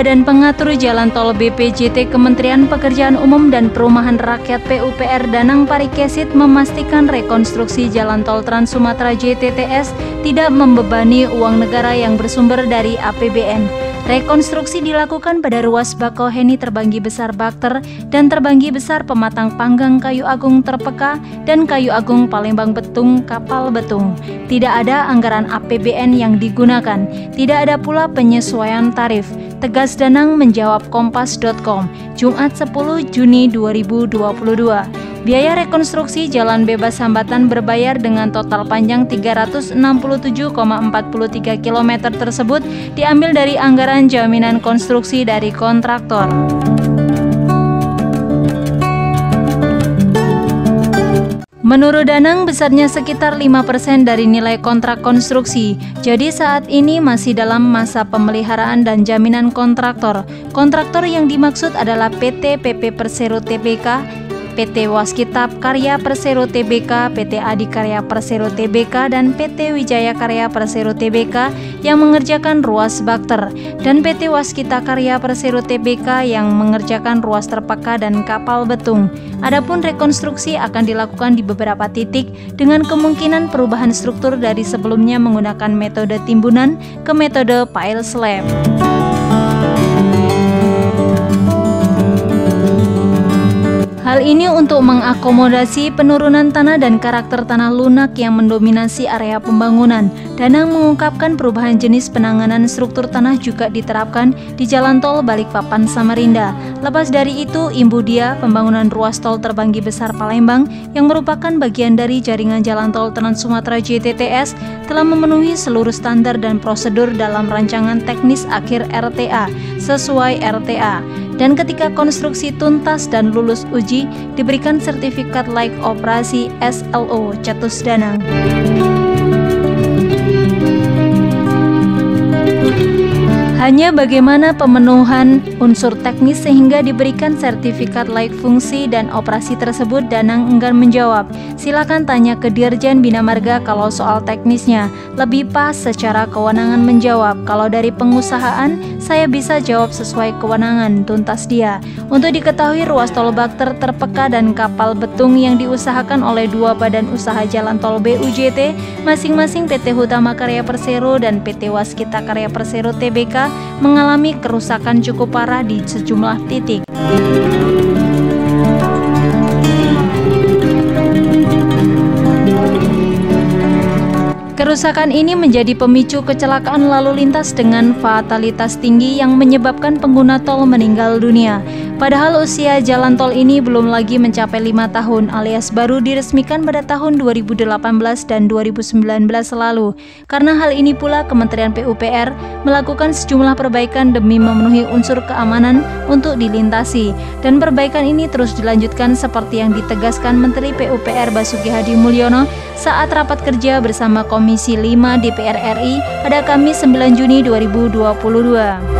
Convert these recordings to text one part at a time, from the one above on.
Badan Pengatur Jalan Tol BPJT Kementerian Pekerjaan Umum dan Perumahan Rakyat PUPR Danang Parikesit memastikan rekonstruksi Jalan Tol Trans Sumatera JTTS tidak membebani uang negara yang bersumber dari APBN. Rekonstruksi dilakukan pada ruas Bakauheni Terbanggi Besar Bakter dan Terbanggi Besar Pematang Panggang Kayu Agung Terpeka dan Kayu Agung Palembang Betung Kapal Betung. Tidak ada anggaran APBN yang digunakan, tidak ada pula penyesuaian tarif. Tegas Danang menjawab Kompas.com, Jumat 10 Juni 2022. Biaya rekonstruksi jalan bebas hambatan berbayar dengan total panjang 367,43 km tersebut diambil dari anggaran jaminan konstruksi dari kontraktor. Menurut Danang, besarnya sekitar 5% dari nilai kontrak konstruksi. Jadi saat ini masih dalam masa pemeliharaan dan jaminan kontraktor. Kontraktor yang dimaksud adalah PT PP Persero Tbk, PT Waskita Karya Persero Tbk, PT Adikarya Persero Tbk, dan PT Wijaya Karya Persero Tbk yang mengerjakan ruas Bakter, dan PT Waskita Karya Persero Tbk yang mengerjakan ruas Terpeka dan Kapal Betung. Adapun rekonstruksi akan dilakukan di beberapa titik dengan kemungkinan perubahan struktur dari sebelumnya menggunakan metode timbunan ke metode pile slab. Hal ini untuk mengakomodasi penurunan tanah dan karakter tanah lunak yang mendominasi area pembangunan. Danang mengungkapkan perubahan jenis penanganan struktur tanah juga diterapkan di Jalan Tol Balikpapan Samarinda. Lepas dari itu, Imbudia, pembangunan ruas tol Terbanggi Besar Palembang yang merupakan bagian dari jaringan Jalan Tol Trans Sumatera JTTS telah memenuhi seluruh standar dan prosedur dalam rancangan teknis akhir RTA sesuai RTA. Dan ketika konstruksi tuntas dan lulus uji, diberikan sertifikat layak operasi SLO, cetus Danang. Hanya bagaimana pemenuhan unsur teknis sehingga diberikan sertifikat layak fungsi dan operasi tersebut, Danang enggan menjawab. Silakan tanya ke Dirjen Bina Marga kalau soal teknisnya. Lebih pas secara kewenangan menjawab. Kalau dari pengusahaan, saya bisa jawab sesuai kewenangan, tuntas dia. Untuk diketahui, ruas tol Bakter, Terpeka, dan Kapal Betung yang diusahakan oleh dua badan usaha jalan tol BUJT, masing-masing PT Hutama Karya Persero dan PT Waskita Karya Persero Tbk, mengalami kerusakan cukup parah di sejumlah titik. Kerusakan ini menjadi pemicu kecelakaan lalu lintas dengan fatalitas tinggi yang menyebabkan pengguna tol meninggal dunia. Padahal usia jalan tol ini belum lagi mencapai 5 tahun alias baru diresmikan pada tahun 2018 dan 2019 lalu. Karena hal ini pula Kementerian PUPR melakukan sejumlah perbaikan demi memenuhi unsur keamanan untuk dilintasi. Dan perbaikan ini terus dilanjutkan seperti yang ditegaskan Menteri PUPR Basuki Hadi Mulyono saat rapat kerja bersama Komisi 5 DPR RI pada Kamis 9 Juni 2022.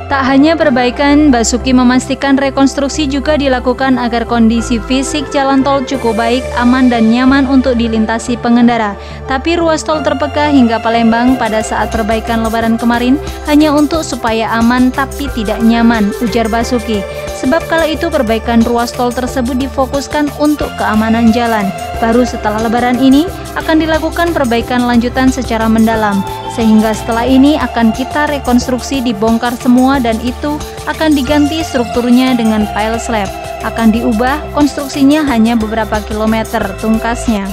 Tak hanya perbaikan, Basuki memastikan rekonstruksi juga dilakukan agar kondisi fisik jalan tol cukup baik, aman, dan nyaman untuk dilintasi pengendara. Tapi ruas tol Terpeka hingga Palembang pada saat perbaikan Lebaran kemarin hanya untuk supaya aman tapi tidak nyaman, ujar Basuki. Sebab kala itu perbaikan ruas tol tersebut difokuskan untuk keamanan jalan. Baru setelah Lebaran ini akan dilakukan perbaikan lanjutan secara mendalam. Sehingga setelah ini akan kita rekonstruksi, dibongkar semua, dan itu akan diganti strukturnya dengan pile slab. Akan diubah konstruksinya hanya beberapa kilometer, tungkasnya.